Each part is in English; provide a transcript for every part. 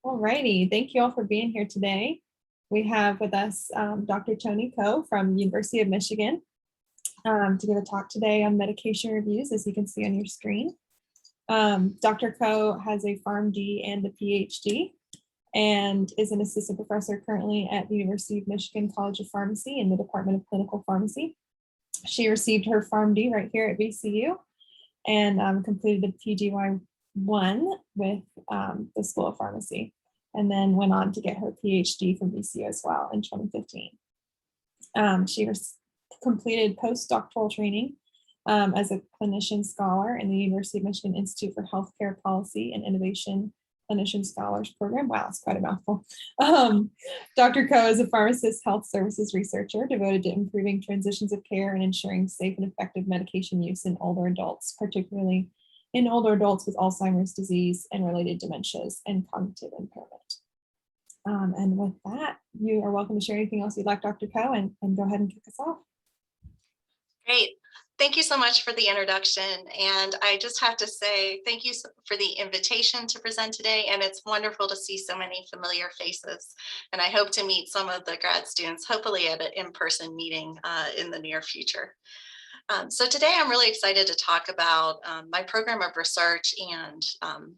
Alrighty, thank you all for being here today. We have with us Dr. Toni Ko from University of Michigan to give a talk today on medication reviews, as you can see on your screen. Dr. Ko has a Pharmd and a Ph.D. and is an assistant professor currently at the University of Michigan College of Pharmacy in the Department of Clinical Pharmacy. She received her Pharmd right here at VCU and completed a PGY1 with the School of Pharmacy, and then went on to get her PhD from VCU as well in 2015. She completed postdoctoral training as a clinician scholar in the University of Michigan Institute for Healthcare Policy and Innovation Clinician Scholars Program. Wow, that's quite a mouthful. Dr. Ko is a pharmacist health services researcher devoted to improving transitions of care and ensuring safe and effective medication use in older adults, particularly in older adults with Alzheimer's disease and related dementias and cognitive impairment. And with that, you are welcome to share anything else you'd like, Dr. Ko, and go ahead and kick us off. Great. Thank you so much for the introduction. And I just have to say thank you for the invitation to present today. And it's wonderful to see so many familiar faces. And I hope to meet some of the grad students, hopefully at an in-person meeting in the near future. So today I'm really excited to talk about my program of research and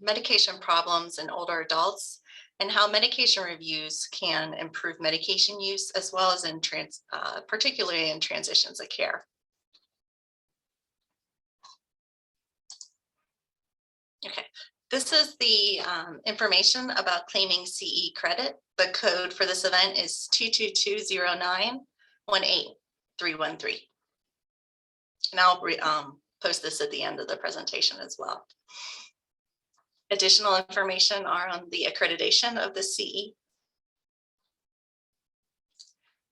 medication problems in older adults and how medication reviews can improve medication use as well as in particularly in transitions of care. Okay, this is the information about claiming CE credit. The code for this event is 22209-18313. And I'll post this at the end of the presentation as well. Additional information are on the accreditation of the CE.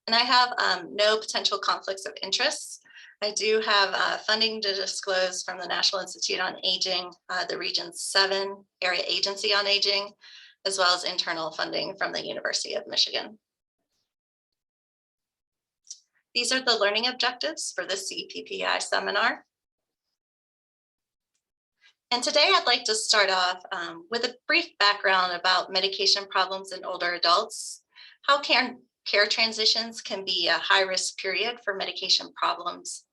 And I have no potential conflicts of interest. I do have funding to disclose from the National Institute on Aging, the Region 7 Area Agency on Aging, as well as internal funding from the University of Michigan. These are the learning objectives for the Cppi seminar. And today I'd like to start off with a brief background about medication problems in older adults, how care transitions can be a high-risk period for medication problems,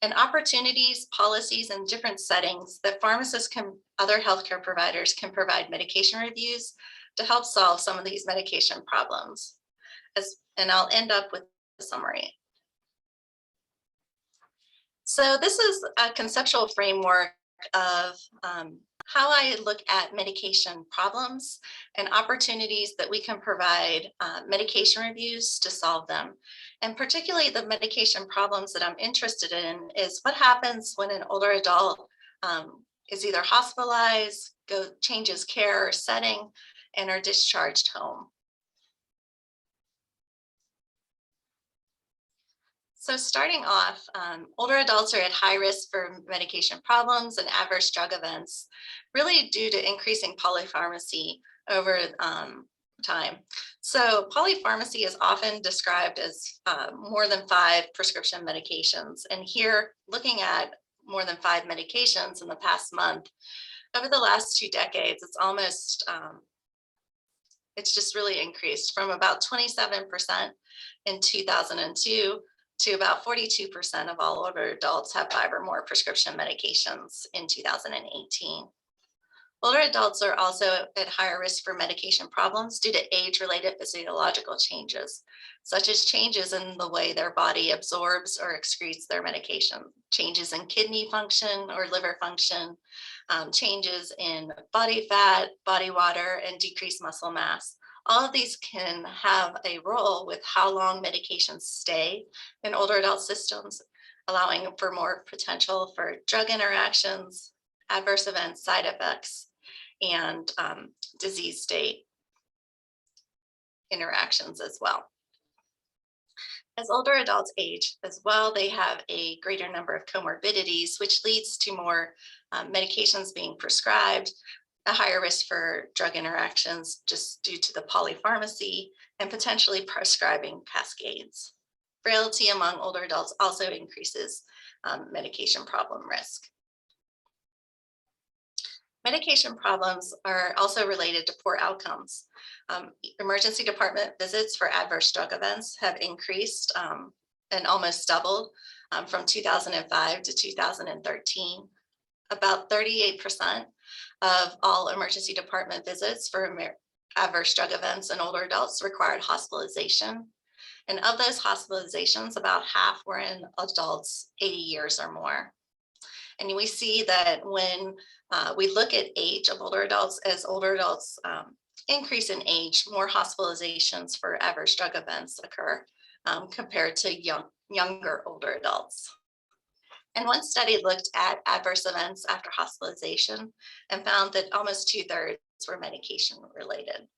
and opportunities, policies, and different settings that pharmacists other healthcare providers can provide medication reviews to help solve some of these medication problems. And I'll end up with a summary. So this is a conceptual framework of how I look at medication problems and opportunities that we can provide medication reviews to solve them. And particularly the medication problems that I'm interested in is what happens when an older adult is either hospitalized, changes care or setting, and are discharged home. So starting off, older adults are at high risk for medication problems and adverse drug events, really due to increasing polypharmacy over time. So polypharmacy is often described as more than 5 prescription medications. And here, looking at more than 5 medications in the past month, over the last 2 decades, it's almost, it's just really increased from about 27% in 2002 to about 42% of all older adults have 5 or more prescription medications in 2018. Older adults are also at higher risk for medication problems due to age-related physiological changes, such as changes in the way their body absorbs or excretes their medication, changes in kidney function or liver function, changes in body fat, body water, and decreased muscle mass. All of these can have a role with how long medications stay in older adult systems, allowing for more potential for drug interactions, adverse events, side effects, and disease state interactions as well. As older adults age as well, they have a greater number of comorbidities, which leads to more medications being prescribed, a higher risk for drug interactions just due to the polypharmacy, and potentially prescribing cascades. Frailty among older adults also increases medication problem risk. Medication problems are also related to poor outcomes. Emergency department visits for adverse drug events have increased and almost doubled from 2005 to 2013. About 38% of all emergency department visits for adverse drug events in older adults required hospitalization. And of those hospitalizations, about half were in adults 80 years or more. And we see that when we look at age of older adults, as older adults increase in age, more hospitalizations for adverse drug events occur compared to younger older adults. And one study looked at adverse events after hospitalization and found that almost 2/3 were medication related.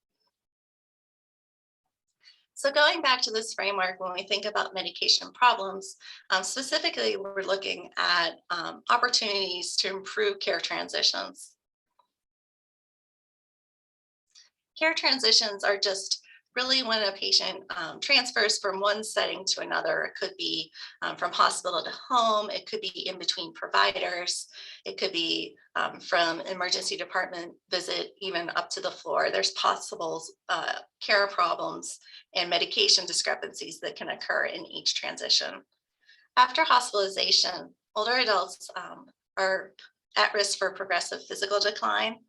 So going back to this framework, when we think about medication problems, specifically, we're looking at opportunities to improve care transitions. Care transitions are just really when a patient transfers from one setting to another. It could be from hospital to home. It could be in between providers. It could be from emergency department visit, even up to the floor. There's possible care problems and medication discrepancies that can occur in each transition. After hospitalization, older adults are at risk for progressive physical decline,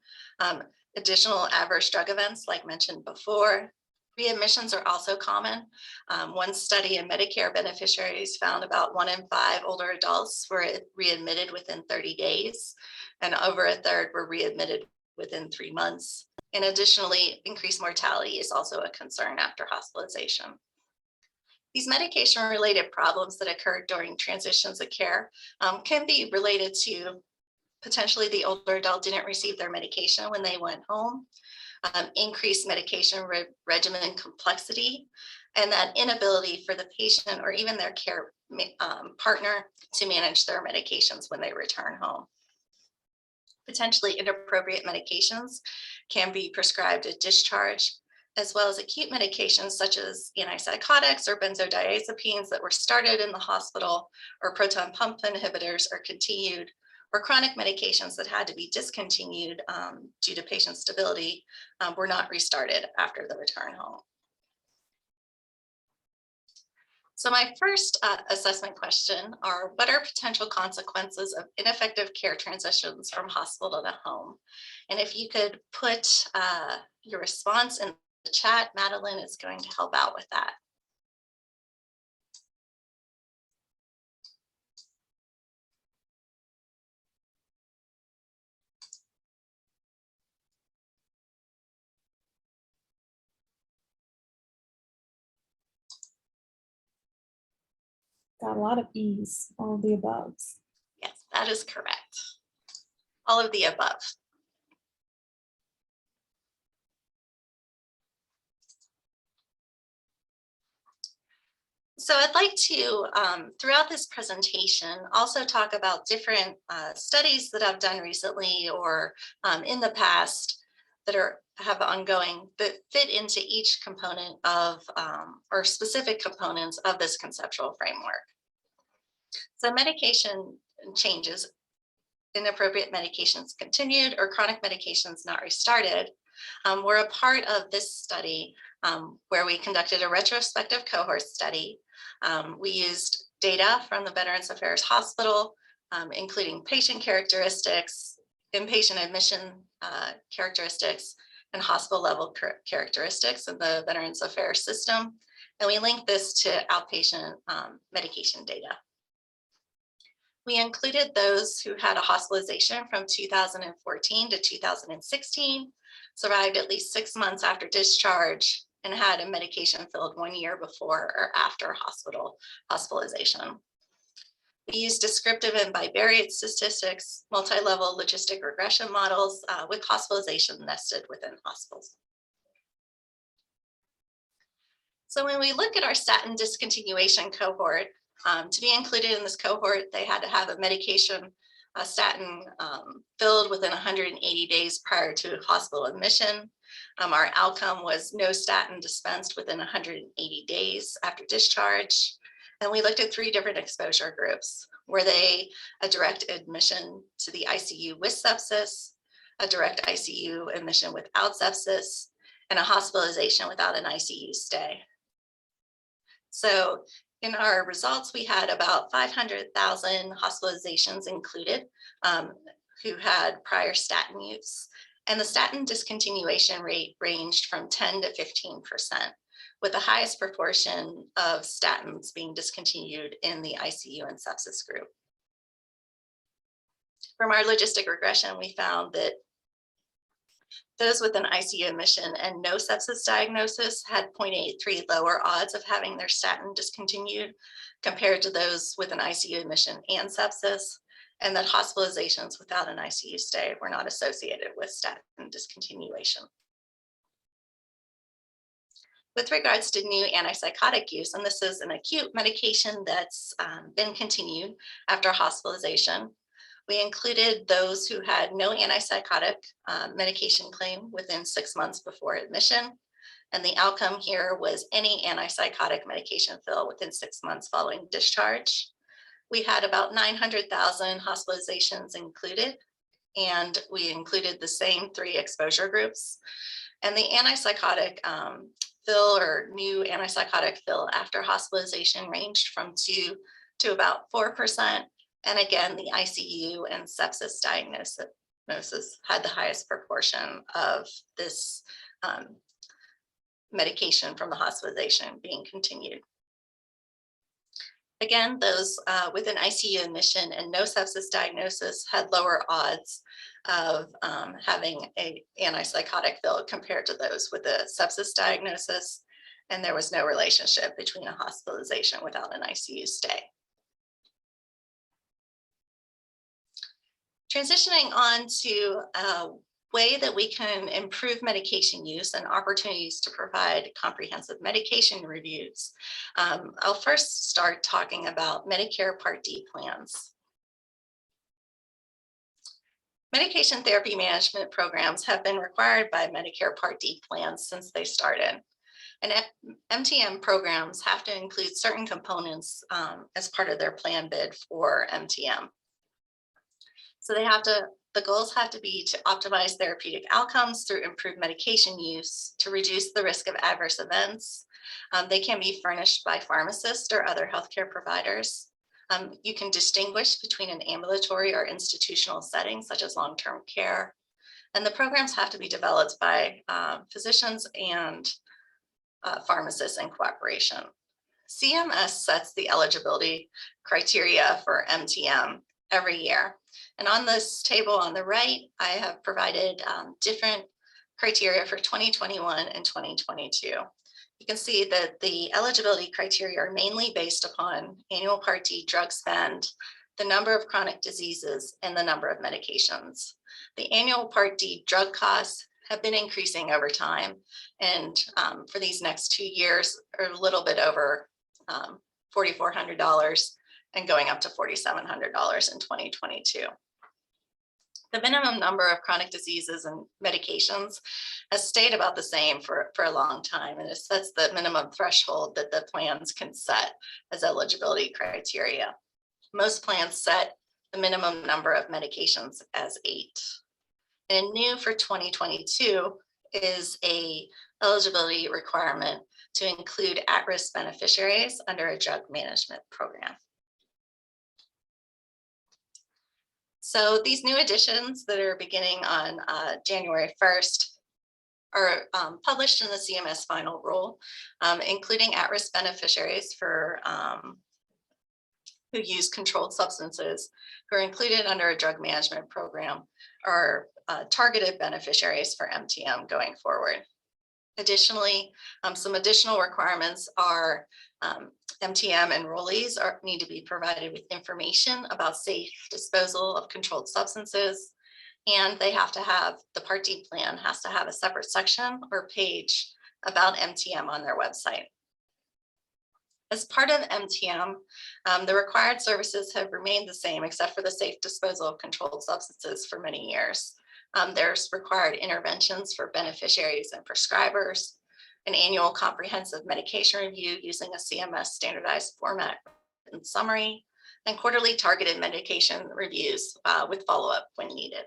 additional adverse drug events like mentioned before. Readmissions are also common. One study in Medicare beneficiaries found about 1 in 5 older adults were readmitted within 30 days, and over a third were readmitted within 3 months. And additionally, increased mortality is also a concern after hospitalization. These medication-related problems that occur during transitions of care can be related to potentially the older adult didn't receive their medication when they went home, increased medication regimen complexity, and that inability for the patient or even their care partner to manage their medications when they return home. Potentially inappropriate medications can be prescribed at discharge, as well as acute medications such as antipsychotics or benzodiazepines that were started in the hospital, or proton pump inhibitors are continued, or chronic medications that had to be discontinued due to patient stability were not restarted after the return home. So my first assessment question are, what are potential consequences of ineffective care transitions from hospital to home? And if you could put your response in the chat, Madeline is going to help out with that. Got a lot of E's, all of the aboves. Yes, that is correct. All of the above. So I'd like to, throughout this presentation, also talk about different studies that I've done recently or in the past that have ongoing that fit into each component of or specific components of this conceptual framework. So medication changes, inappropriate medications continued, or chronic medications not restarted, were a part of this study where we conducted a retrospective cohort study. We used data from the Veterans Affairs Hospital, including patient characteristics, inpatient admission characteristics, and hospital level characteristics in the Veterans Affairs system. And we linked this to outpatient medication data. We included those who had a hospitalization from 2014 to 2016, survived at least 6 months after discharge, and had a medication filled 1 year before or after hospitalization. We used descriptive and bivariate statistics, multi-level logistic regression models with hospitalization nested within hospitals. So when we look at our statin discontinuation cohort, to be included in this cohort, they had to have a medication, a statin filled within 180 days prior to hospital admission. Our outcome was no statin dispensed within 180 days after discharge. And we looked at 3 different exposure groups. Were they a direct admission to the ICU with sepsis, a direct ICU admission without sepsis, and a hospitalization without an ICU stay. So in our results, we had about 500,000 hospitalizations included who had prior statin use. And the statin discontinuation rate ranged from 10 to 15%, with the highest proportion of statins being discontinued in the ICU and sepsis group. From our logistic regression, we found that those with an ICU admission and no sepsis diagnosis had 0.83 lower odds of having their statin discontinued compared to those with an ICU admission and sepsis, and that hospitalizations without an ICU stay were not associated with statin discontinuation. With regards to new antipsychotic use, and this is an acute medication that's been continued after hospitalization, we included those who had no antipsychotic medication claim within 6 months before admission. And the outcome here was any antipsychotic medication fill within 6 months following discharge. We had about 900,000 hospitalizations included, and we included the same 3 exposure groups. And the antipsychotic fill or new antipsychotic fill after hospitalization ranged from 2 to about 4%. And again, the ICU and sepsis diagnosis had the highest proportion of this medication from the hospitalization being continued. Again, those with an ICU admission and no sepsis diagnosis had lower odds of having an antipsychotic fill compared to those with a sepsis diagnosis, and there was no relationship between a hospitalization without an ICU stay. Transitioning on to a way that we can improve medication use and opportunities to provide comprehensive medication reviews. I'll first start talking about Medicare Part D plans. Medication therapy management programs have been required by Medicare Part D plans since they started. And MTM programs have to include certain components as part of their plan bid for MTM. So the goals have to be to optimize therapeutic outcomes through improved medication use, to reduce the risk of adverse events. They can be furnished by pharmacists or other healthcare providers. You can distinguish between an ambulatory or institutional setting, such as long-term care. And the programs have to be developed by physicians and pharmacists in cooperation. CMS sets the eligibility criteria for MTM every year. And on this table on the right, I have provided different criteria for 2021 and 2022. You can see that the eligibility criteria are mainly based upon annual Part D drug spend, the number of chronic diseases, and the number of medications. The annual Part D drug costs have been increasing over time, and for these next 2 years are a little bit over $4,400 and going up to $4,700 in 2022. The minimum number of chronic diseases and medications has stayed about the same for a long time, and it sets the minimum threshold that the plans can set as eligibility criteria. Most plans set the minimum number of medications as 8. And new for 2022 is a eligibility requirement to include at-risk beneficiaries under a drug management program. So these new additions that are beginning on January 1st are published in the CMS final rule, including at-risk beneficiaries for who use controlled substances who are included under a drug management program are targeted beneficiaries for MTM going forward. Additionally, some additional requirements are MTM enrollees need to be provided with information about safe disposal of controlled substances, and they have to have, the Part D plan has to have a separate section or page about MTM on their website. As part of MTM, the required services have remained the same except for the safe disposal of controlled substances for many years. There's required interventions for beneficiaries and prescribers, an annual comprehensive medication review using a CMS standardized format and summary, and quarterly targeted medication reviews with follow-up when needed.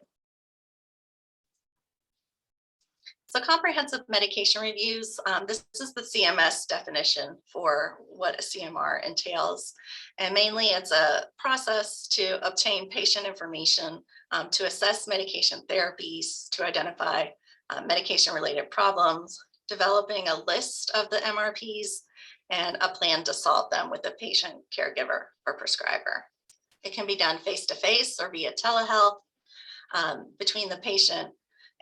So comprehensive medication reviews, this is the CMS definition for what a CMR entails. And mainly it's a process to obtain patient information to assess medication therapies, to identify medication-related problems, developing a list of the MRPs, and a plan to solve them with the patient, caregiver, or prescriber. It can be done face-to-face or via telehealth between the patient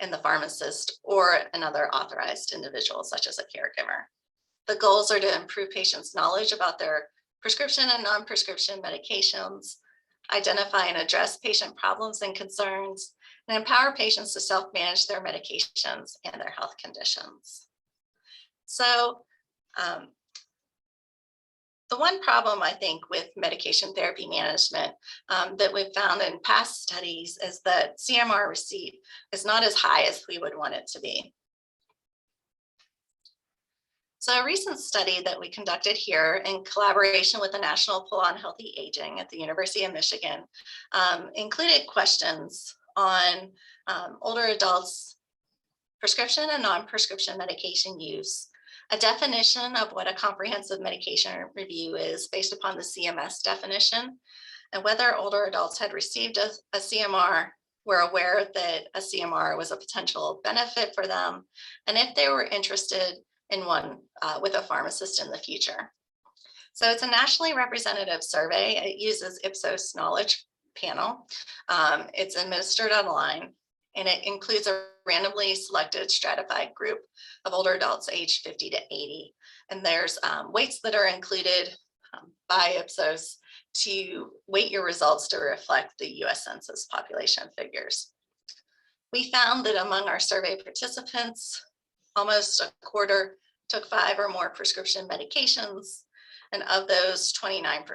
and the pharmacist or another authorized individual, such as a caregiver. The goals are to improve patients' knowledge about their prescription and non-prescription medications, identify and address patient problems and concerns, and empower patients to self-manage their medications and their health conditions. So the one problem I think with medication therapy management that we've found in past studies is that CMR receipt is not as high as we would want it to be. So a recent study that we conducted here in collaboration with the National Pull on Healthy Aging at the University of Michigan included questions on older adults' prescription and non-prescription medication use, a definition of what a comprehensive medication review is based upon the CMS definition, and whether older adults had received a CMR, were aware that a CMR was a potential benefit for them, and if they were interested in one with a pharmacist in the future. So it's a nationally representative survey. It uses Ipsos Knowledge Panel. It's administered online, and it includes a randomly selected stratified group of older adults aged 50 to 80. And there's weights that are included by Ipsos to weight your results to reflect the US Census population figures. We found that among our survey participants, almost a quarter took 5 or more prescription medications, and of those, 29%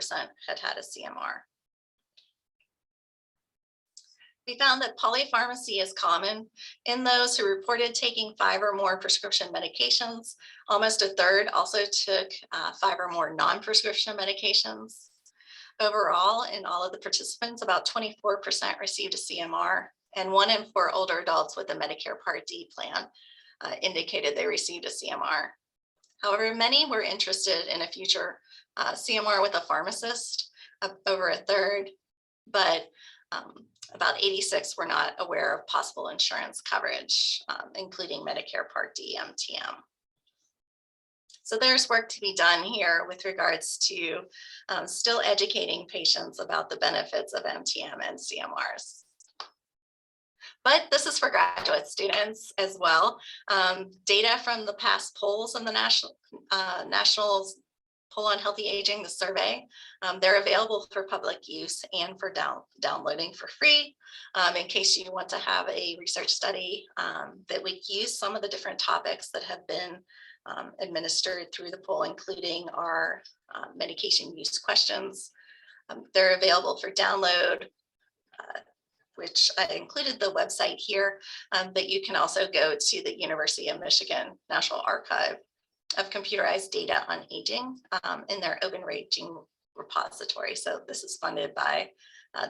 had had a CMR. We found that polypharmacy is common in those who reported taking 5 or more prescription medications. Almost a third also took 5 or more non-prescription medications. Overall, in all of the participants, about 24% received a CMR, and 1 in 4 older adults with a Medicare Part D plan indicated they received a CMR. However, many were interested in a future CMR with a pharmacist, over a third, but about 86 were not aware of possible insurance coverage, including Medicare Part D, MTM. So there's work to be done here with regards to still educating patients about the benefits of MTM and CMRs. But this is for graduate students as well. Data from the past polls in the National Pull on Healthy Aging, the survey, they're available for public use and for downloading for free. In case you want to have a research study that we use some of the different topics that have been administered through the poll, including our medication use questions. They're available for download, which I included the website here, but you can also go to the University of Michigan National Archive of Computerized Data on Aging in their Open Aging repository. So this is funded by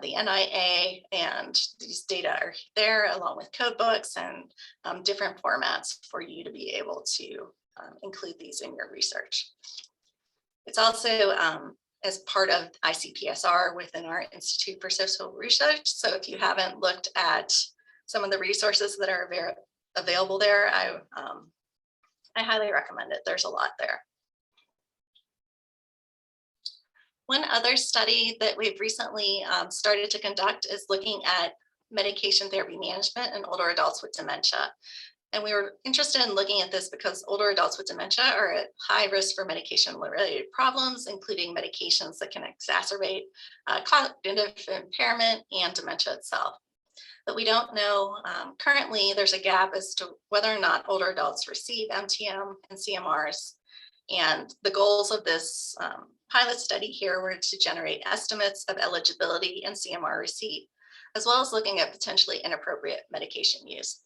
the NIA, and these data are there along with code books and different formats for you to be able to include these in your research. It's also as part of ICPSR within our Institute for Social Research. So if you haven't looked at some of the resources that are available there, I highly recommend it. There's a lot there. One other study that we've recently started to conduct is looking at medication therapy management in older adults with dementia. And we were interested in looking at this because older adults with dementia are at high risk for medication-related problems, including medications that can exacerbate cognitive impairment and dementia itself. But we don't know, currently there's a gap as to whether or not older adults receive MTM and CMRs. And the goals of this pilot study here were to generate estimates of eligibility and CMR receipt, as well as looking at potentially inappropriate medication use.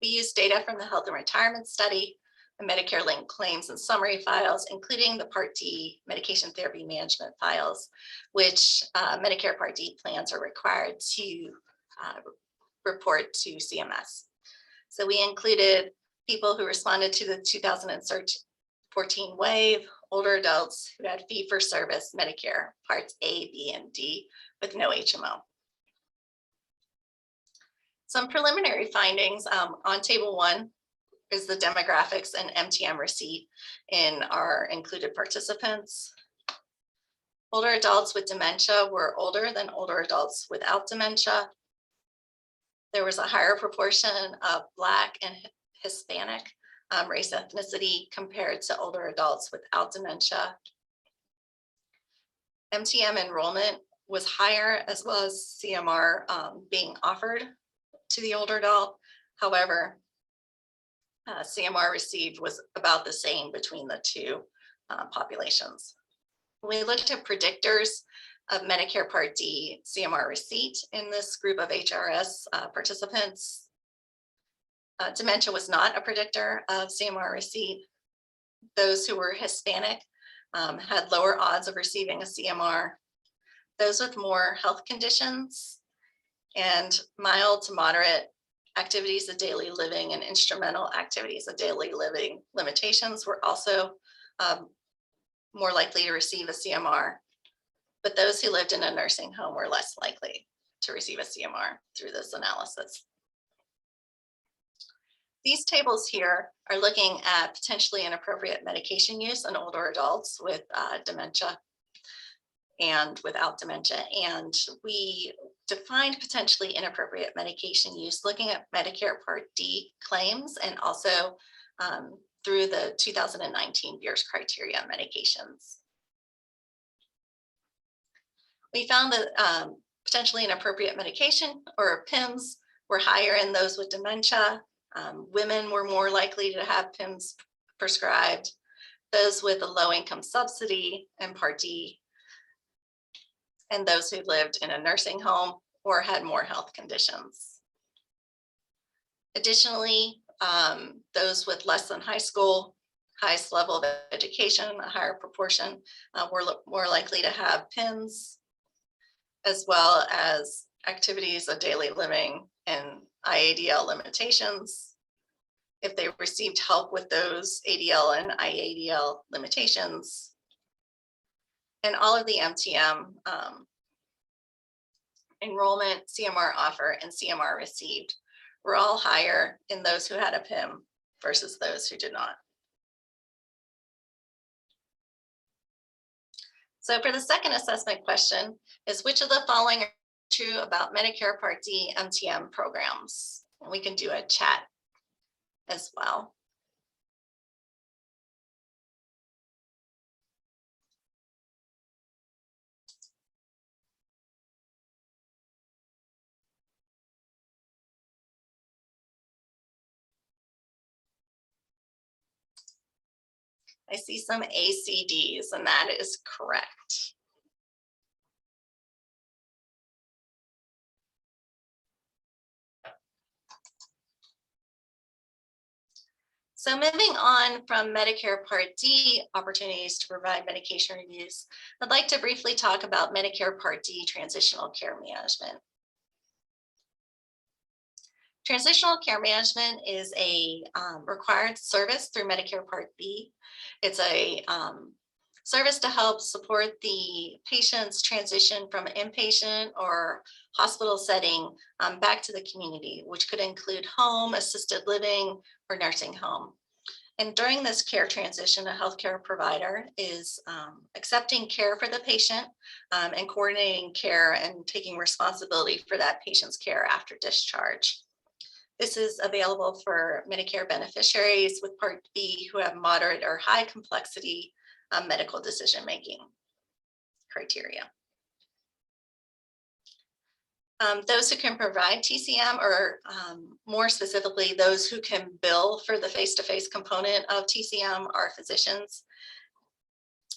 We used data from the Health and Retirement Study, the Medicare linked claims and summary files, including the Part D medication therapy management files, which Medicare Part D plans are required to report to CMS. So we included people who responded to the 2014 wave, older adults who had fee-for-service Medicare Parts A, B, and D with no HMO. Some preliminary findings on table 1 is the demographics and MTM receipt in our included participants. Older adults with dementia were older than older adults without dementia. There was a higher proportion of Black and Hispanic race ethnicity compared to older adults without dementia. MTM enrollment was higher, as well as CMR being offered to the older adult. However, CMR received was about the same between the two populations. We looked at predictors of Medicare Part D CMR receipt in this group of HRS participants. Dementia was not a predictor of CMR receipt. Those who were Hispanic had lower odds of receiving a CMR. Those with more health conditions and mild to moderate activities of daily living and instrumental activities of daily living limitations were also more likely to receive a CMR, but those who lived in a nursing home were less likely to receive a CMR through this analysis. These tables here are looking at potentially inappropriate medication use in older adults with dementia and without dementia. And we defined potentially inappropriate medication use looking at Medicare Part D claims and also through the 2019 Beers criteria medications. We found that potentially inappropriate medication or PIMS were higher in those with dementia. Women were more likely to have PIMS prescribed. Those with a low income subsidy and Part D, and those who lived in a nursing home or had more health conditions. Additionally, those with less than high school, highest level of education, a higher proportion were more likely to have PIMS, as well as activities of daily living and IADL limitations. If they received help with those ADL and IADL limitations, and all of the MTM enrollment, CMR offer, and CMR received were all higher in those who had a PIM versus those who did not. So for the second assessment question is, which of the following are true about Medicare Part D MTM programs? And we can do a chat as well. I see some ACDs, and that is correct. So moving on from Medicare Part D opportunities to provide medication reviews, I'd like to briefly talk about Medicare Part D transitional care management. Transitional care management is a required service through Medicare Part B. It's a service to help support the patient's transition from inpatient or hospital setting back to the community, which could include home, assisted living, or nursing home. And during this care transition, a healthcare provider is accepting care for the patient and coordinating care and taking responsibility for that patient's care after discharge. This is available for Medicare beneficiaries with Part B who have moderate or high complexity medical decision-making criteria. Those who can provide TCM, or more specifically, those who can bill for the face-to-face component of TCM, are physicians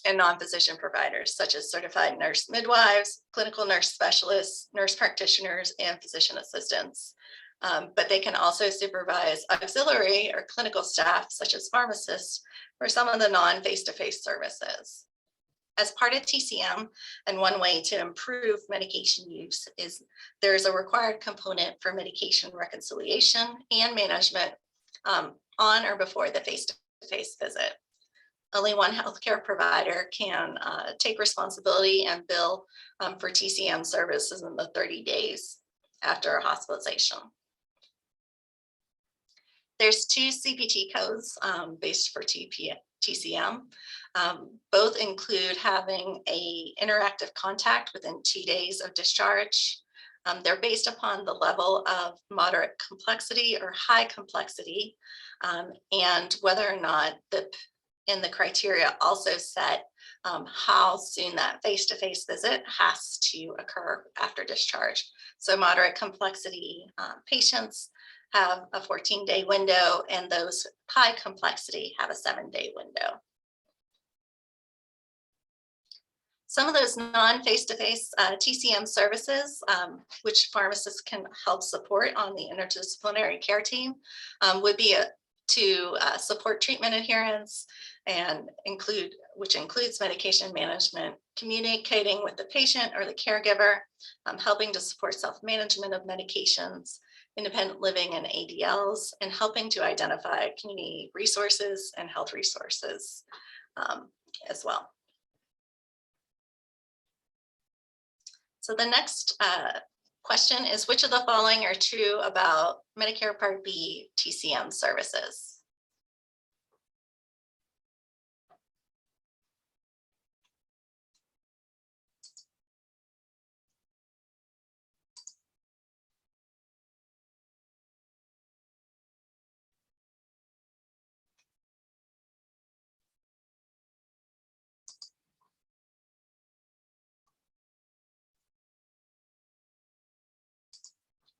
and non-physician providers, such as certified nurse midwives, clinical nurse specialists, nurse practitioners, and physician assistants. But they can also supervise auxiliary or clinical staff, such as pharmacists, for some of the non-face-to-face services. As part of TCM, and one way to improve medication use is there's a required component for medication reconciliation and management on or before the face-to-face visit. Only one healthcare provider can take responsibility and bill for TCM services in the 30 days after a hospitalization. There's 2 CPT codes based for TCM. Both include having an interactive contact within 2 days of discharge. They're based upon the level of moderate complexity or high complexity, and whether or not in the criteria also set how soon that face-to-face visit has to occur after discharge. So moderate complexity patients have a 14-day window, and those high complexity have a 7-day window. Some of those non-face-to-face TCM services, which pharmacists can help support on the interdisciplinary care team, would be to support treatment adherence and which includes medication management, communicating with the patient or the caregiver, helping to support self-management of medications, independent living and ADLs, and helping to identify community resources and health resources as well. So the next question is, which of the following are true about Medicare Part B TCM services?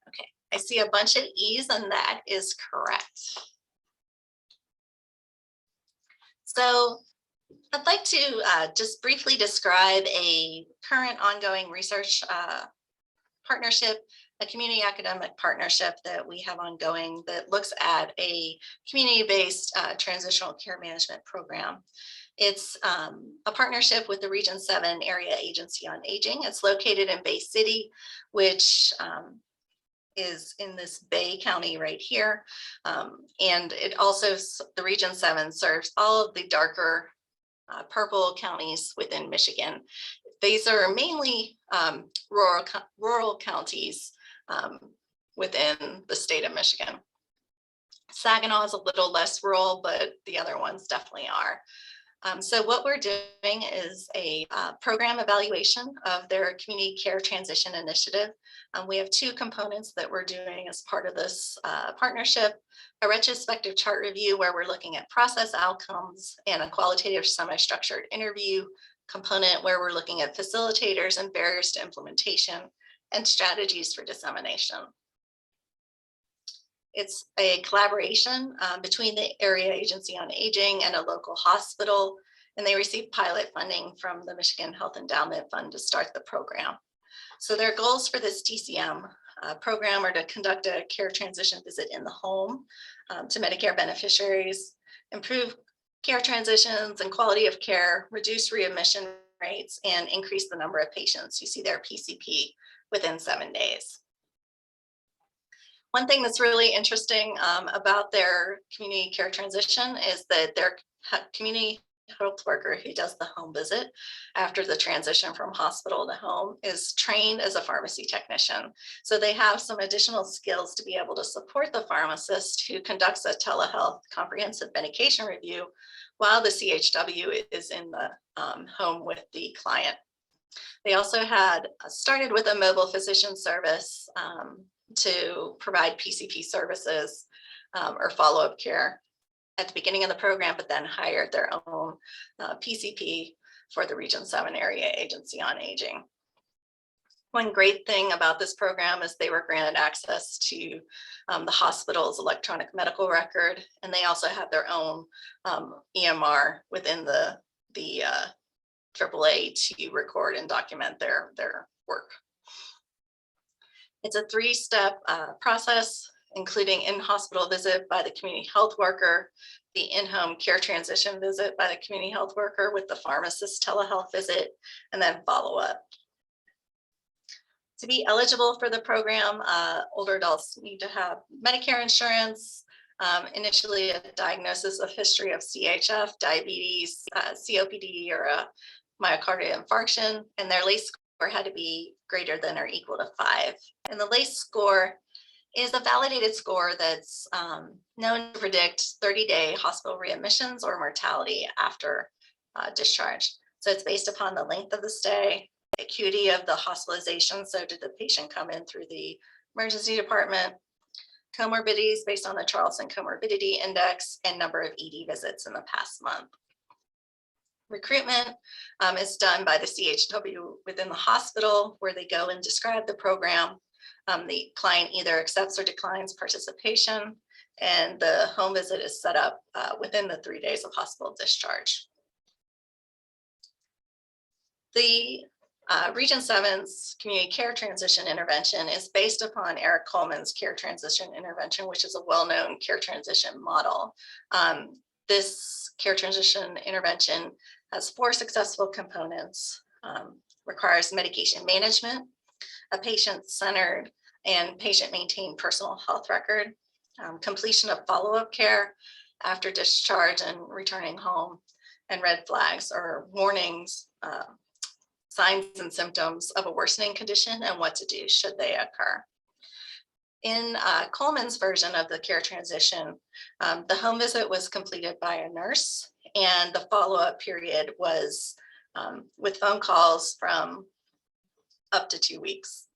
Okay, I see a bunch of E's, and that is correct. So I'd like to just briefly describe a current ongoing research partnership, a community academic partnership that we have ongoing that looks at a community-based transitional care management program. It's a partnership with the Region 7 Area Agency on Aging. It's located in Bay City, which is in this Bay County right here. And it also, the Region 7 serves all of the darker purple counties within Michigan. These are mainly rural counties within the state of Michigan. Saginaw is a little less rural, but the other ones definitely are. So what we're doing is a program evaluation of their community care transition initiative. We have 2 components that we're doing as part of this partnership: a retrospective chart review where we're looking at process outcomes, and a qualitative semi-structured interview component where we're looking at facilitators and barriers to implementation and strategies for dissemination. It's a collaboration between the Area Agency on Aging and a local hospital, and they receive pilot funding from the Michigan Health Endowment Fund to start the program. So their goals for this TCM program are to conduct a care transition visit in the home to Medicare beneficiaries, improve care transitions and quality of care, reduce readmission rates, and increase the number of patients who see their PCP within 7 days. One thing that's really interesting about their community care transition is that their community health worker who does the home visit after the transition from hospital to home is trained as a pharmacy technician. So they have some additional skills to be able to support the pharmacist who conducts a telehealth comprehensive medication review while the CHW is in the home with the client. They also had started with a mobile physician service to provide PCP services or follow-up care at the beginning of the program, but then hired their own PCP for the Region 7 Area Agency on Aging. One great thing about this program is they were granted access to the hospital's electronic medical record, and they also have their own EMR within the AAA to record and document their work. It's a 3-step process, including in-hospital visit by the community health worker, the in-home care transition visit by the community health worker with the pharmacist telehealth visit, and then follow-up. To be eligible for the program, older adults need to have Medicare insurance, Initially, a diagnosis of history of CHF, diabetes, COPD, or a myocardial infarction, and their LACE score had to be greater than or equal to 5. And the LACE score is a validated score that's known to predict 30-day hospital readmissions or mortality after discharge. So it's based upon the length of the stay, acuity of the hospitalization. So did the patient come in through the emergency department? Comorbidities based on the Charlson Comorbidity Index, and number of ED visits in the past month. Recruitment is done by the CHW within the hospital, where they go and describe the program. The client either accepts or declines participation, and the home visit is set up within the 3 days of hospital discharge. The Region 7's community care transition intervention is based upon Eric Coleman's care transition intervention, which is a well-known care transition model. This care transition intervention has 4 successful components, requires medication management, a patient-centered and patient-maintained personal health record, completion of follow-up care after discharge and returning home, and red flags or warnings, signs and symptoms of a worsening condition, and what to do should they occur. In Coleman's version of the care transition, the home visit was completed by a nurse, and the follow-up period was with phone calls from up to 2 weeks.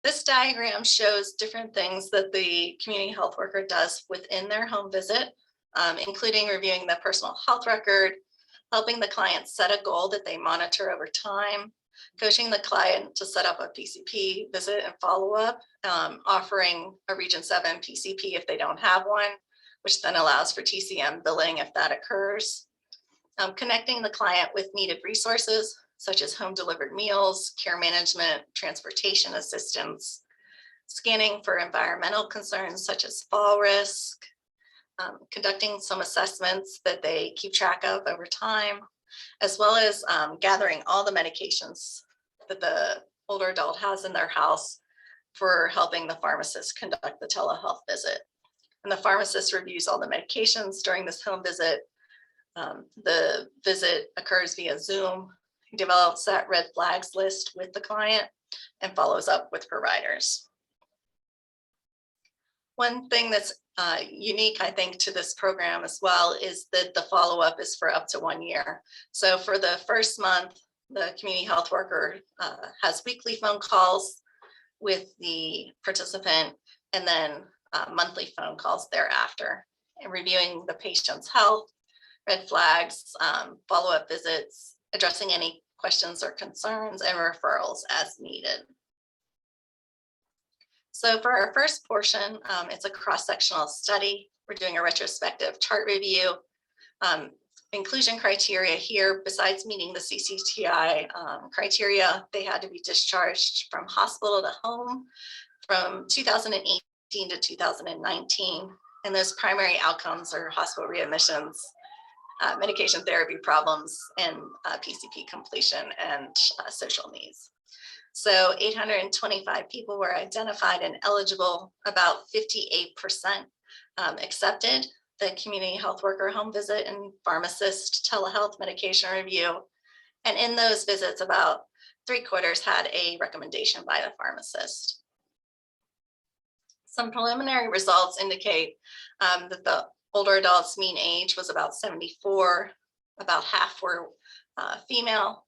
This diagram shows different things that the community health worker does within their home visit, including reviewing the personal health record, helping the client set a goal that they monitor over time, coaching the client to set up a PCP visit and follow up, offering a Region 7 PCP if they don't have one, which then allows for TCM billing if that occurs, connecting the client with needed resources, such as home delivered meals, care management, transportation assistance, scanning for environmental concerns such as fall risk, conducting some assessments that they keep track of over time, as well as gathering all the medications that the older adult has in their house for helping the pharmacist conduct the telehealth visit. And the pharmacist reviews all the medications during this home visit. The visit occurs via Zoom. He develops that red flags list with the client and follows up with providers. One thing that's unique, I think, to this program as well is that the follow-up is for up to 1 year. So for the first month, the community health worker has weekly phone calls with the participant, and then monthly phone calls thereafter, and reviewing the patient's health, red flags, follow-up visits, addressing any questions or concerns, and referrals as needed. So for our first portion, it's a cross-sectional study. We're doing a retrospective chart review. Inclusion criteria here, besides meeting the CCTI criteria, they had to be discharged from hospital to home from 2018 to 2019. And those primary outcomes are hospital readmissions, medication therapy problems, and PCP completion and social needs. So 825 people were identified and eligible. About 58% accepted the community health worker home visit and pharmacist telehealth medication review. And in those visits, about 3/4 had a recommendation by the pharmacist. Some preliminary results indicate that the older adults' mean age was about 74, about half were female.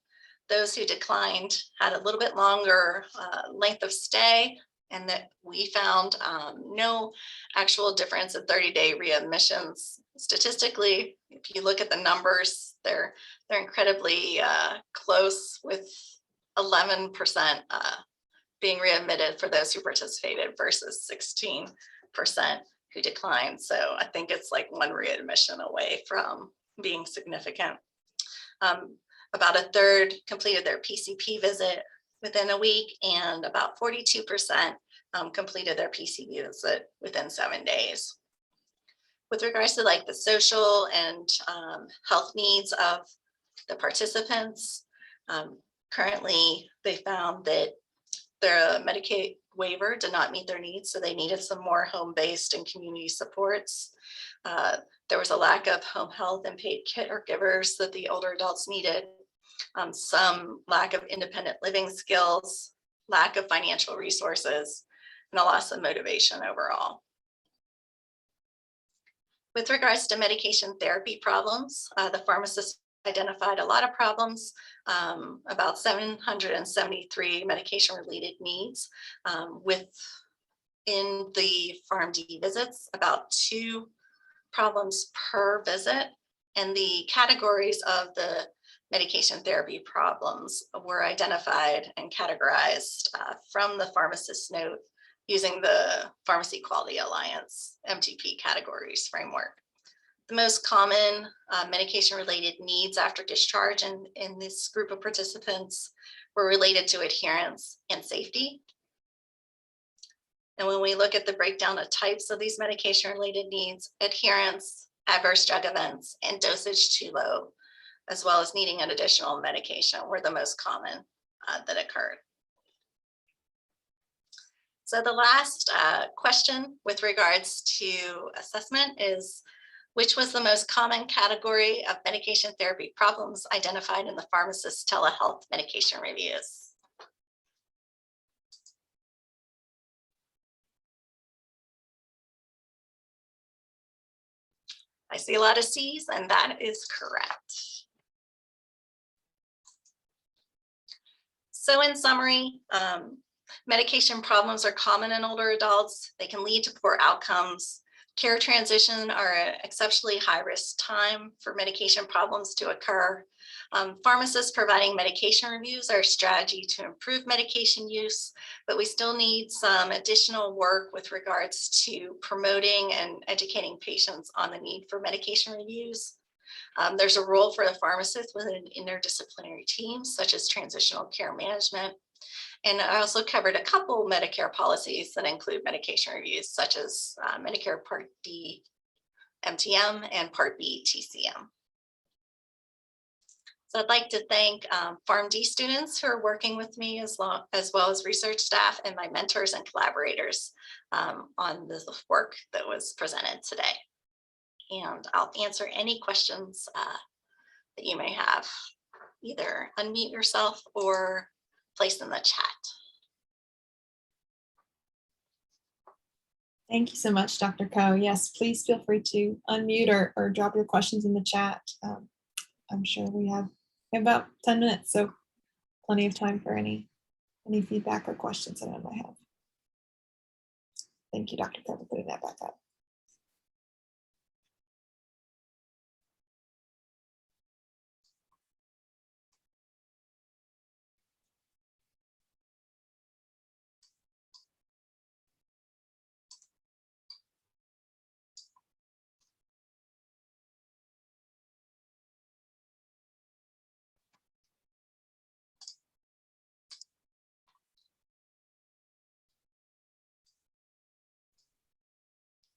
Those who declined had a little bit longer length of stay, and that we found no actual difference in 30-day readmissions. Statistically, if you look at the numbers, they're incredibly close, with 11% being readmitted for those who participated versus 16% who declined. So I think it's like 1 readmission away from being significant. About 1/3 completed their PCP visit within a week, and about 42% completed their PCP visit within 7 days. With regards to like the social and health needs of the participants, currently they found that the waiver did not meet their needs, so they needed some more home-based and community supports. There was a lack of home health and paid caregivers that the older adults needed, some lack of independent living skills, lack of financial resources, and a loss of motivation overall. With regards to medication therapy problems, the pharmacist identified a lot of problems, about 773 medication-related needs. Within the Pharmd visits, about 2 problems per visit, and the categories of the medication therapy problems were identified and categorized from the pharmacist note using the Pharmacy Quality Alliance MTP categories framework. The most common medication-related needs after discharge in this group of participants were related to adherence and safety. And when we look at the breakdown of types of these medication-related needs, adherence, adverse drug events, and dosage too low, as well as needing an additional medication, were the most common that occurred. So the last question with regards to assessment is, which was the most common category of medication therapy problems identified in the pharmacist telehealth medication reviews? I see a lot of C's, and that is correct. So in summary, medication problems are common in older adults. They can lead to poor outcomes. Care transition are an exceptionally high risk time for medication problems to occur. Pharmacists providing medication reviews are a strategy to improve medication use, but we still need some additional work with regards to promoting and educating patients on the need for medication reviews. There's a role for the pharmacist within interdisciplinary teams, such as transitional care management. And I also covered a couple Medicare policies that include medication reviews, such as Medicare Part D MTM and Part B TCM. So I'd like to thank Pharmd students who are working with me, as well as research staff and my mentors and collaborators on this work that was presented today. And I'll answer any questions that you may have. Either unmute yourself or place in the chat. Thank you so much, Dr. Coe. Yes, please feel free to unmute or drop your questions in the chat. I'm sure we have about 10 minutes, so plenty of time for any feedback or questions that I might have. Thank you, Dr. Coe, for putting that back up.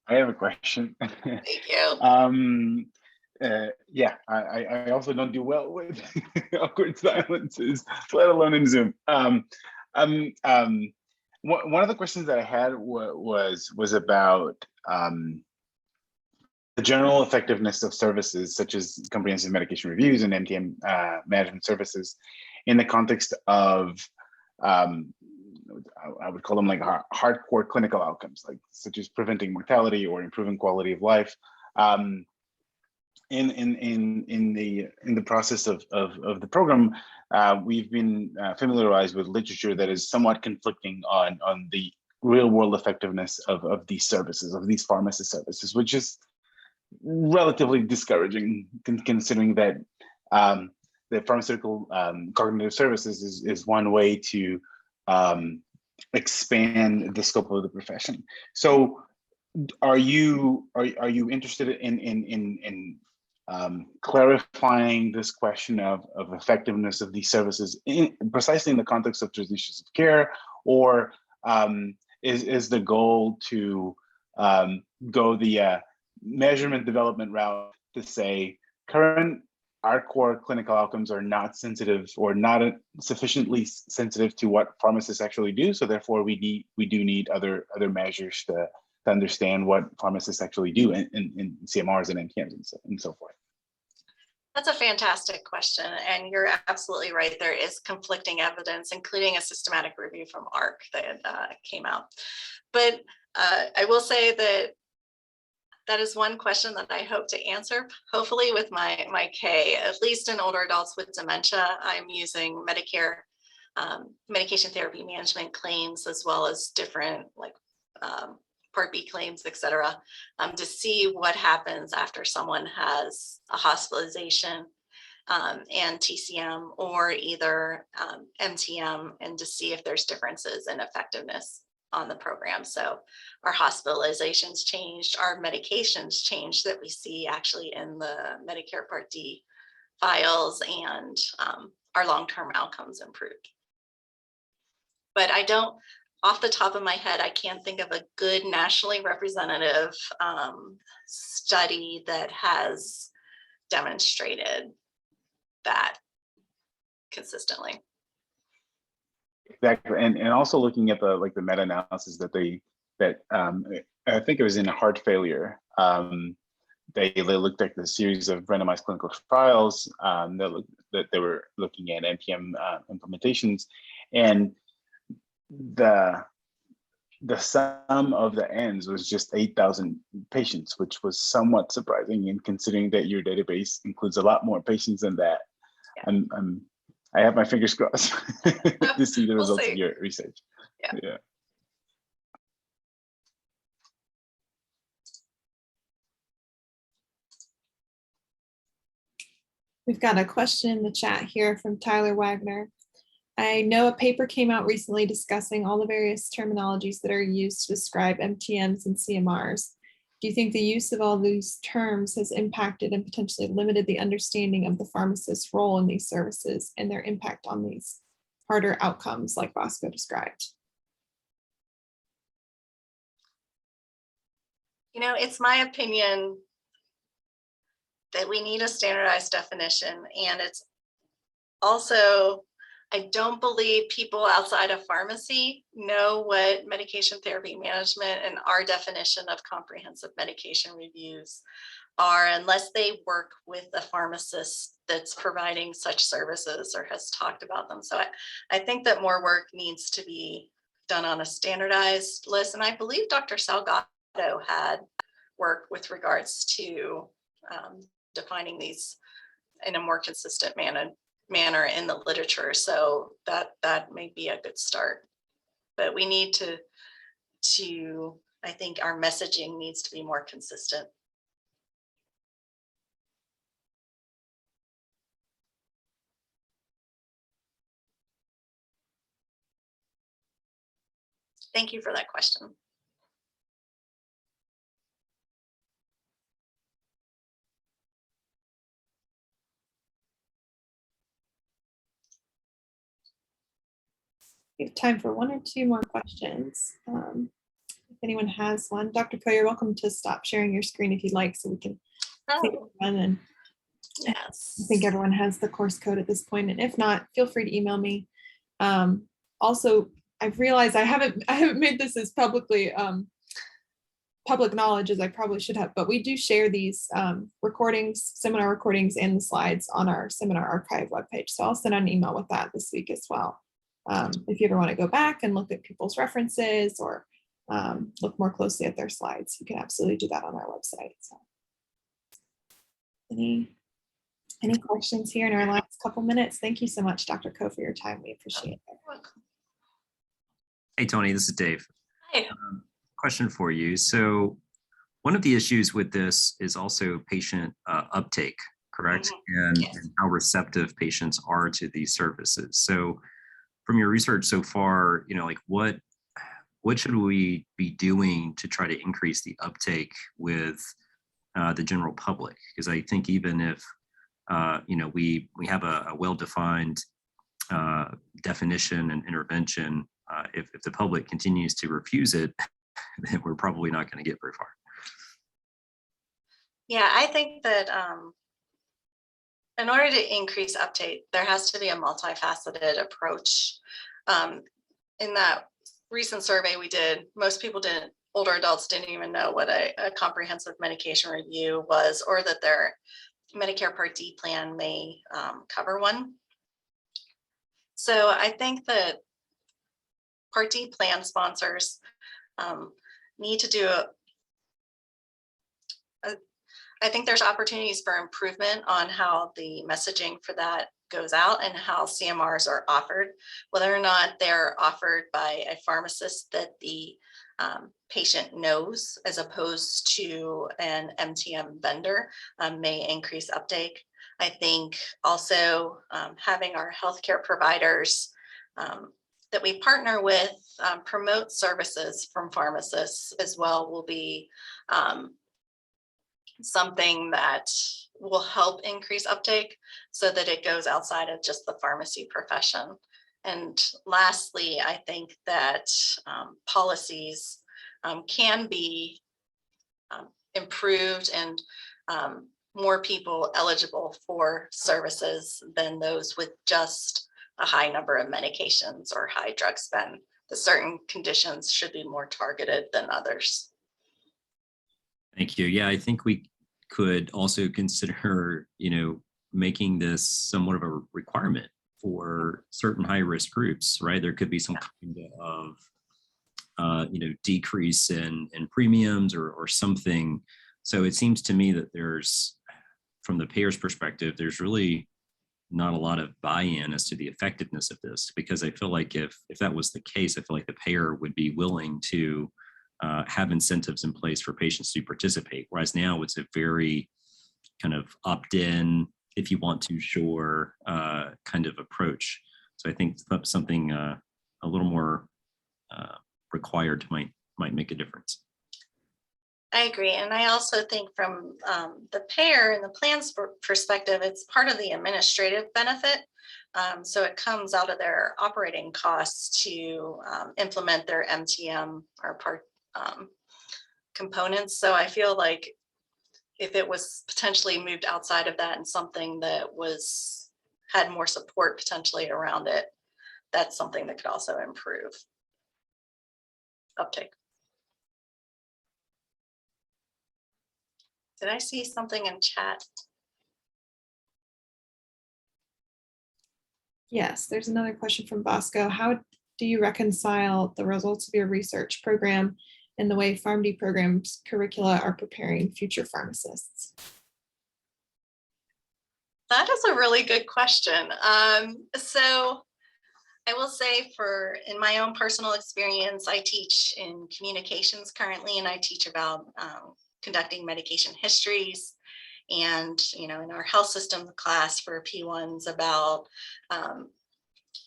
I have a question. Thank you. Yeah, I also don't do well with awkward silences, let alone in Zoom. One of the questions that I had was about the general effectiveness of services such as comprehensive medication reviews and MTM management services in the context of I would call them like hardcore clinical outcomes, like such as preventing mortality or improving quality of life. In the process of the program, we've been familiarized with literature that is somewhat conflicting on the real world effectiveness of these services, of these pharmacist services, which is relatively discouraging, considering that the pharmaceutical cognitive services is one way to expand the scope of the profession. So are you interested in clarifying this question of effectiveness of these services precisely in the context of transitions of care, or is the goal to go the measurement development route to say current our core clinical outcomes are not sensitive or not sufficiently sensitive to what pharmacists actually do. So therefore, we do need other measures to understand what pharmacists actually do in CMRs and NTMs and so forth. That's a fantastic question. And you're absolutely right. There is conflicting evidence, including a systematic review from ARC that came out. But I will say that is one question that I hope to answer, hopefully with my K, at least in older adults with dementia. I'm using Medicare medication therapy management claims, as well as different like Part B claims, et cetera, to see what happens after someone has a hospitalization and TCM or either MTM, and to see if there's differences in effectiveness on the program. So our hospitalizations changed, our medications changed that we see actually in the Medicare Part D files, and our long-term outcomes improved. But I don't, off the top of my head, I can't think of a good nationally representative study that has demonstrated that consistently. Exactly, and also looking at the meta-analysis that I think it was in heart failure. They looked at the series of randomized clinical trials that they were looking at NPM implementations, and the sum of the ends was just 8,000 patients, which was somewhat surprising, and considering that your database includes a lot more patients than that. Yeah. I have my fingers crossed to see the results of your research. Yeah. We've got a question in the chat here from Tyler Wagner. I know a paper came out recently discussing all the various terminologies that are used to describe MTMs and CMRs. Do you think the use of all these terms has impacted and potentially limited the understanding of the pharmacist's role in these services and their impact on these harder outcomes like Bosco described? You know, it's my opinion that we need a standardized definition, and it's also, I don't believe people outside of pharmacy know what medication therapy management and our definition of comprehensive medication reviews are, unless they work with a pharmacist that's providing such services or has talked about them. So I think that more work needs to be done on a standardized list. And I believe Dr. Salgado had work with regards to defining these in a more consistent manner in the literature. So that may be a good start. But we need to I think our messaging needs to be more consistent. Thank you for that question. We have time for one or two more questions. If anyone has one, Dr. Ko, you're welcome to stop sharing your screen if you'd like, so we can take one. And yes, I think everyone has the course code at this point, and if not, feel free to email me. Also, I've realized I haven't made this as public knowledge as I probably should have, but we do share these recordings, seminar recordings, and the slides on our seminar archive webpage. So I'll send out an email with that this week as well. If you ever want to go back and look at people's references or look more closely at their slides, you can absolutely do that on our website. So, any questions here in our last couple minutes? Thank you so much, Dr. Ko, for your time. We appreciate it. Hey, Toni, this is Dave. Hi. Question for you. So one of the issues with this is also patient uptake, correct? And, yes. and how receptive patients are to these services. So from your research so far, like what should we be doing to try to increase the uptake with the general public? Because I think even if we have a well-defined definition and intervention, if the public continues to refuse it, then we're probably not going to get very far. Yeah, I think that in order to increase uptake, there has to be a multifaceted approach. In that recent survey we did, most people didn't, older adults didn't even know what a comprehensive medication review was, or that their Medicare Part D plan may cover one. So I think that Part D plan sponsors need to do I think there's opportunities for improvement on how the messaging for that goes out and how CMRs are offered, whether or not they're offered by a pharmacist that the patient knows as opposed to an MTM vendor may increase uptake. I think also having our healthcare providers that we partner with promote services from pharmacists as well will be something that will help increase uptake so that it goes outside of just the pharmacy profession. And lastly, I think that policies can be improved and more people eligible for services than those with just a high number of medications or high drug spend. The certain conditions should be more targeted than others. Thank you. Yeah, I think we could also consider, making this somewhat of a requirement for certain high-risk groups, right? There could be some kind of, decrease in premiums or something. So it seems to me that there's, from the payer's perspective, there's really not a lot of buy-in as to the effectiveness of this, because I feel like if that was the case, I feel like the payer would be willing to have incentives in place for patients to participate. Whereas now it's a very kind of opt-in, if you want to, sure, kind of approach. So I think something a little more required might make a difference. I agree. And I also think from the payer and the plan's perspective, it's part of the administrative benefit. So it comes out of their operating costs to implement their MTM or part components. So I feel like if it was potentially moved outside of that and something that had more support potentially around it, that's something that could also improve uptake. Did I see something in chat? Yes, there's another question from Bosco. How do you reconcile the results of your research program and the way Pharmd programs curricula are preparing future pharmacists? That is a really good question. So I will say in my own personal experience, I teach in communications currently, and I teach about conducting medication histories. And, in our health system class for P1s about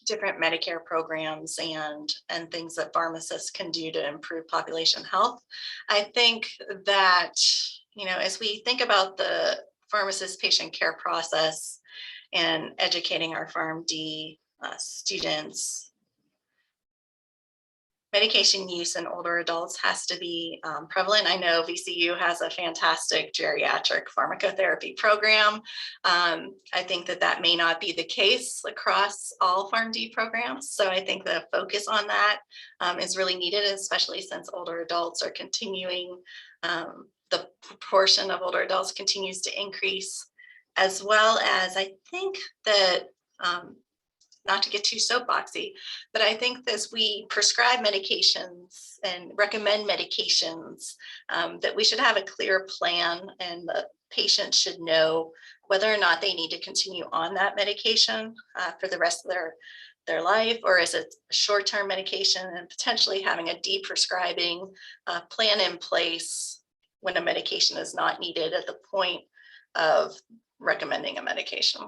different Medicare programs and things that pharmacists can do to improve population health. I think that, as we think about the pharmacist patient care process and educating our Pharmd students, medication use in older adults has to be prevalent. I know VCU has a fantastic geriatric pharmacotherapy program. I think that may not be the case across all Pharmd programs. So I think the focus on that is really needed, especially since older adults are continuing, the proportion of older adults continues to increase, as well as I think that not to get too soapboxy, but I think as we prescribe medications and recommend medications, that we should have a clear plan, and the patient should know whether or not they need to continue on that medication for the rest of their life, or is it a short-term medication, and potentially having a de-prescribing plan in place when a medication is not needed at the point of recommending a medication.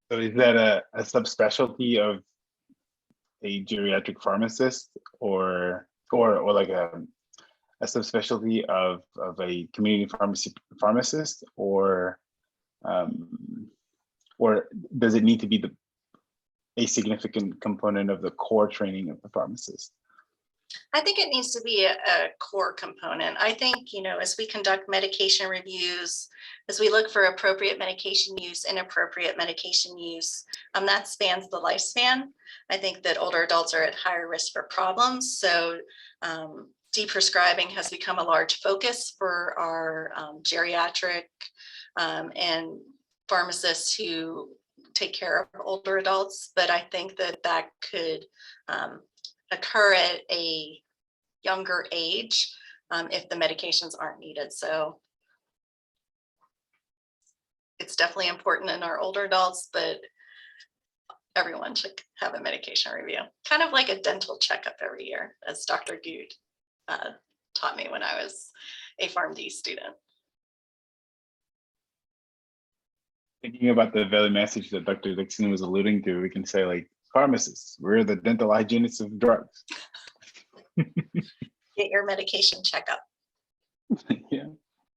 So is that a subspecialty of a geriatric pharmacist, or like a subspecialty of a community pharmacist, or does it need to be a significant component of the core training of the pharmacist? I think it needs to be a core component. I think, as we conduct medication reviews, as we look for appropriate medication use, inappropriate medication use, that spans the lifespan. I think that older adults are at higher risk for problems. So deprescribing has become a large focus for our geriatric and pharmacists who take care of older adults. But I think that could occur at a younger age if the medications aren't needed. So it's definitely important in our older adults, but everyone should have a medication review, kind of like a dental checkup every year, as Dr. Good taught me when I was a Pharmd student. Thinking about the very message that Dr. Dixon was alluding to, we can say, like, pharmacists, we're the dental hygienists of drugs. Get your medication checkup. Yeah.